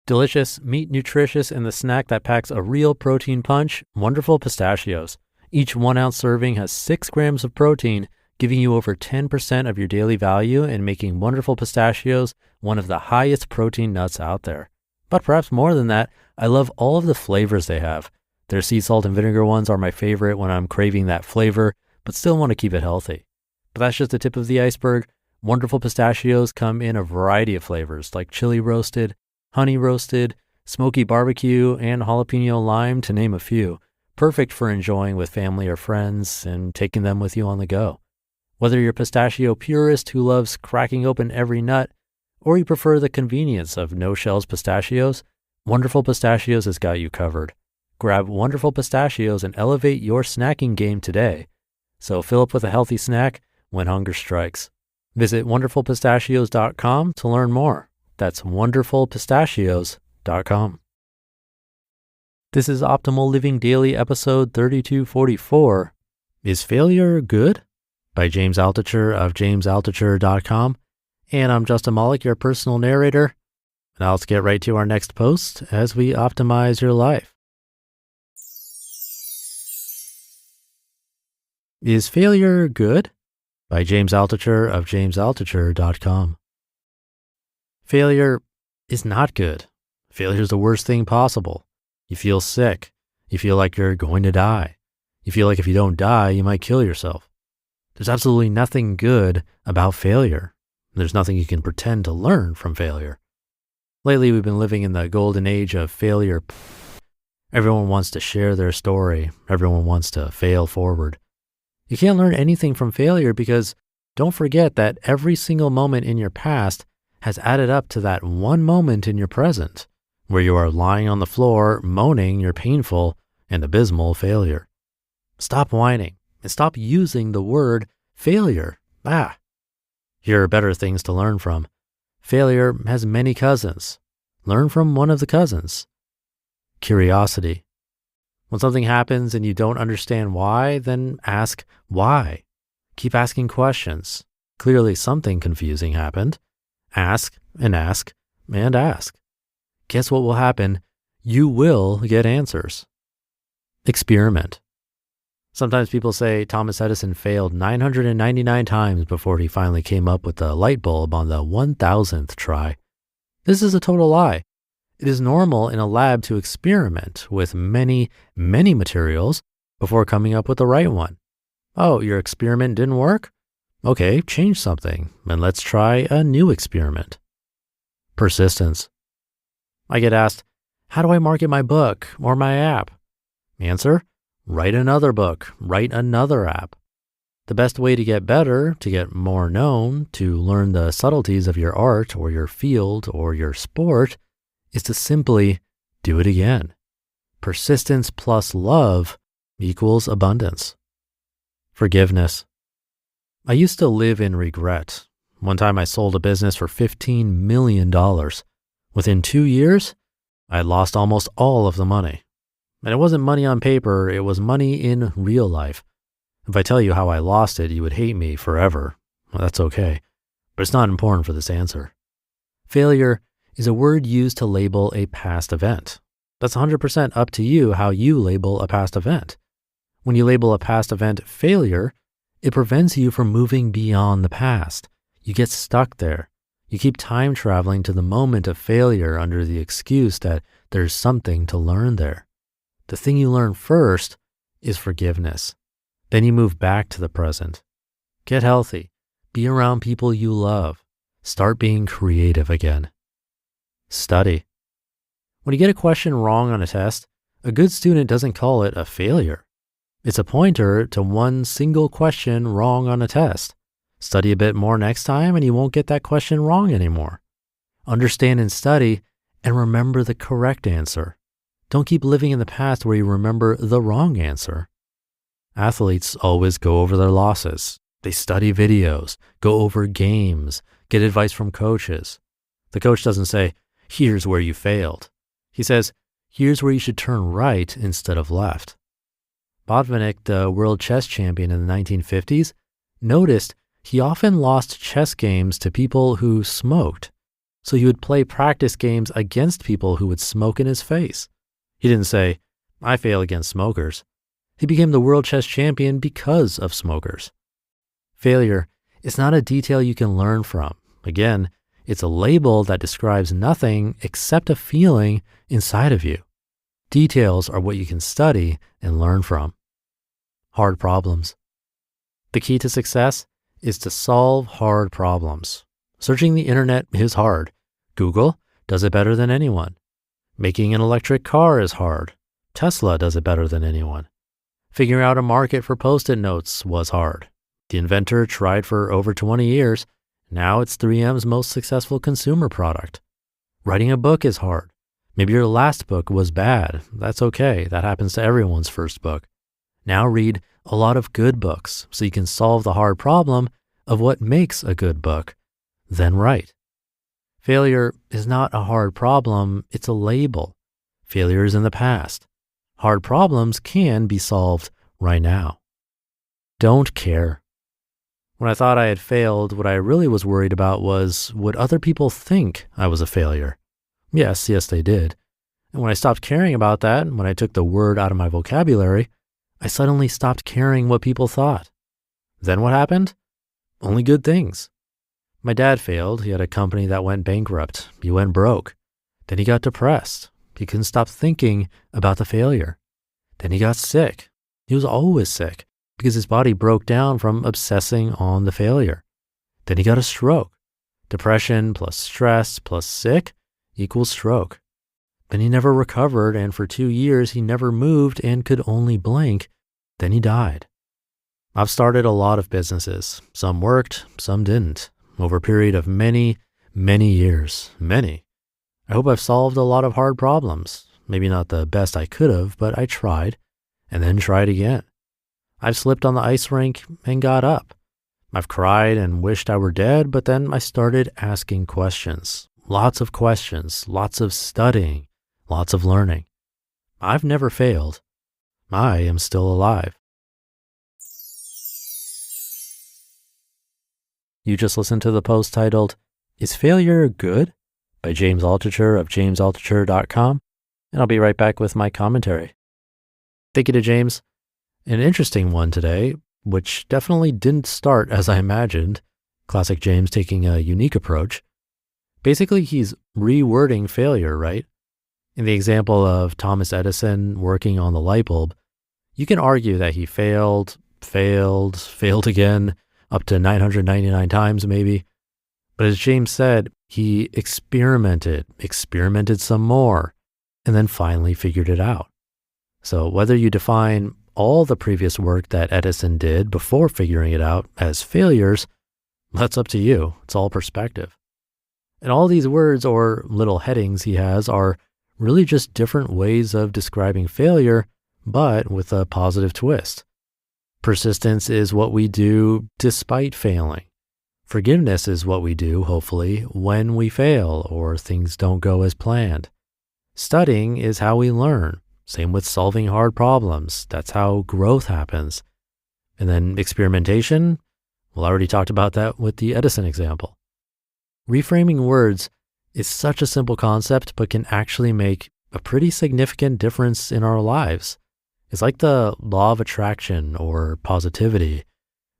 Delicious, meat nutritious, and the snack that packs a real protein punch, Wonderful Pistachios. Each 1 ounce serving has 6 grams of protein, giving you over 10% of your daily value and making Wonderful Pistachios one of the highest protein nuts out there. But perhaps more than that, I love all of the flavors they have. Their sea salt and vinegar ones are my favorite when I'm craving that flavor, but still want to keep it healthy. But that's just the tip of the iceberg. Wonderful Pistachios come in a variety of flavors like chili roasted, honey roasted, smoky barbecue, and jalapeno lime, to name a few. Perfect for enjoying with family or friends and taking them with you on the go. Whether you're a pistachio purist who loves cracking open every nut, or you prefer the convenience of no-shells pistachios, Wonderful Pistachios has got you covered. Grab Wonderful Pistachios and elevate your snacking game today. So fill up with a healthy snack when hunger strikes. Visit wonderfulpistachios.com to learn more. That's wonderfulpistachios.com. This is Optimal Living Daily episode 3244. Is Failure Good? By James Altucher of jamesaltucher.com. And I'm Justin Malik, your personal narrator. Now let's get right to our next post as we optimize your life. Is Failure Good? By James Altucher of jamesaltucher.com. Failure is not good. Failure is the worst thing possible. You feel sick. You feel like you're going to die. You feel like if you don't die, you might kill yourself. There's absolutely nothing good about failure. There's nothing you can pretend to learn from failure. Lately, we've been living in the golden age of failure. Everyone wants to share their story. Everyone wants to fail forward. You can't learn anything from failure because don't forget that every single moment in your past has added up to that one moment in your present where you are lying on the floor moaning your painful and abysmal failure. Stop whining and stop using the word failure. Here are better things to learn from. Failure has many cousins. Learn from one of the cousins. Curiosity. When something happens and you don't understand why, then ask why. Keep asking questions. Clearly something confusing happened. Ask and ask and ask. Guess what will happen? You will get answers. Experiment. Sometimes people say Thomas Edison failed 999 times before he finally came up with the light bulb on the 1000th try. This is a total lie. It is normal in a lab to experiment with many, many materials before coming up with the right one. Oh, your experiment didn't work? Okay, change something and let's try a new experiment. Persistence. I get asked, how do I market my book or my app? Answer, write another book, write another app. The best way to get better, to get more known, to learn the subtleties of your art or your field or your sport is to simply do it again. Persistence plus love equals abundance. Forgiveness. I used to live in regret. One time I sold a business for $15 million. Within 2 years, I had lost almost all of the money. And it wasn't money on paper, it was money in real life. If I tell you how I lost it, you would hate me forever. Well, that's okay, but it's not important for this answer. Failure is a word used to label a past event. That's 100% up to you how you label a past event. When you label a past event failure, it prevents you from moving beyond the past. You get stuck there. You keep time traveling to the moment of failure under the excuse that there's something to learn there. The thing you learn first is forgiveness. Then you move back to the present. Get healthy. Be around people you love. Start being creative again. Study. When you get a question wrong on a test, a good student doesn't call it a failure. It's a pointer to one single question wrong on a test. Study a bit more next time and you won't get that question wrong anymore. Understand and study and remember the correct answer. Don't keep living in the past where you remember the wrong answer. Athletes always go over their losses. They study videos, go over games, get advice from coaches. The coach doesn't say, here's where you failed. He says, here's where you should turn right instead of left. Botvinnik, the world chess champion in the 1950s, noticed he often lost chess games to people who smoked. so he would play practice games against people who would smoke in his face. He didn't say, "I fail against smokers." He became the world chess champion because of smokers. Failure is not a detail you can learn from. Again, it's a label that describes nothing except a feeling inside of you. Details are what you can study and learn from. Hard problems. The key to success is to solve hard problems. Searching the internet is hard. Google does it better than anyone. Making an electric car is hard. Tesla does it better than anyone. Figuring out a market for Post-it notes was hard. The inventor tried for over 20 years. Now it's 3M's most successful consumer product. Writing a book is hard. Maybe your last book was bad. That's okay. That happens to everyone's first book. Now read a lot of good books so you can solve the hard problem of what makes a good book. Then write. Failure is not a hard problem. It's a label. Failure is in the past. Hard problems can be solved right now. Don't care. When I thought I had failed, what I really was worried about was, would other people think I was a failure? Yes, they did. And when I stopped caring about that, when I took the word out of my vocabulary, I suddenly stopped caring what people thought. Then what happened? Only good things. My dad failed. He had a company that went bankrupt. He went broke. Then he got depressed. He couldn't stop thinking about the failure. Then he got sick. He was always sick because his body broke down from obsessing on the failure. Then he got a stroke. Depression plus stress plus sick equals stroke. Then he never recovered, and for 2 years he never moved and could only blink. Then he died. I've started a lot of businesses. Some worked, some didn't, over a period of many, many years. Many. I hope I've solved a lot of hard problems. Maybe not the best I could have, but I tried and then tried again. I've slipped on the ice rink and got up. I've cried and wished I were dead, but then I started asking questions. Lots of questions, lots of studying, lots of learning. I've never failed. I am still alive. You just listened to the post titled, "Is Failure Good?" by James Altucher of jamesaltucher.com, and I'll be right back with my commentary. Thank you to James. An interesting one today, which definitely didn't start as I imagined. Classic James taking a unique approach. Basically, he's rewording failure, right? In the example of Thomas Edison working on the light bulb, you can argue that he failed again, up to 999 times maybe. But as James said, he experimented some more, and then finally figured it out. So whether you define all the previous work that Edison did before figuring it out as failures, that's up to you. It's all perspective. And all these words or little headings he has are really just different ways of describing failure, but with a positive twist. Persistence is what we do despite failing. Forgiveness is what we do, hopefully, when we fail or things don't go as planned. Studying is how we learn. Same with solving hard problems. That's how growth happens. And then experimentation, well, I already talked about that with the Edison example. Reframing words is such a simple concept, but can actually make a pretty significant difference in our lives. It's like the law of attraction or positivity,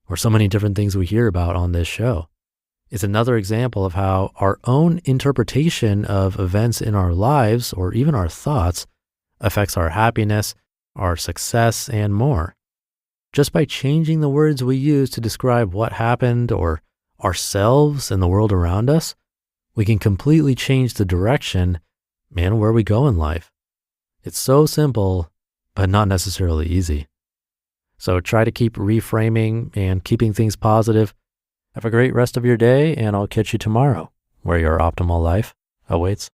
or so many different things we hear about on this show. It's another example of how our own interpretation of events in our lives, or even our thoughts, affects our happiness, our success, and more. Just by changing the words we use to describe what happened or ourselves and the world around us, we can completely change the direction and where we go in life. It's so simple, but not necessarily easy. So try to keep reframing and keeping things positive. Have a great rest of your day, and I'll catch you tomorrow, where your optimal life awaits.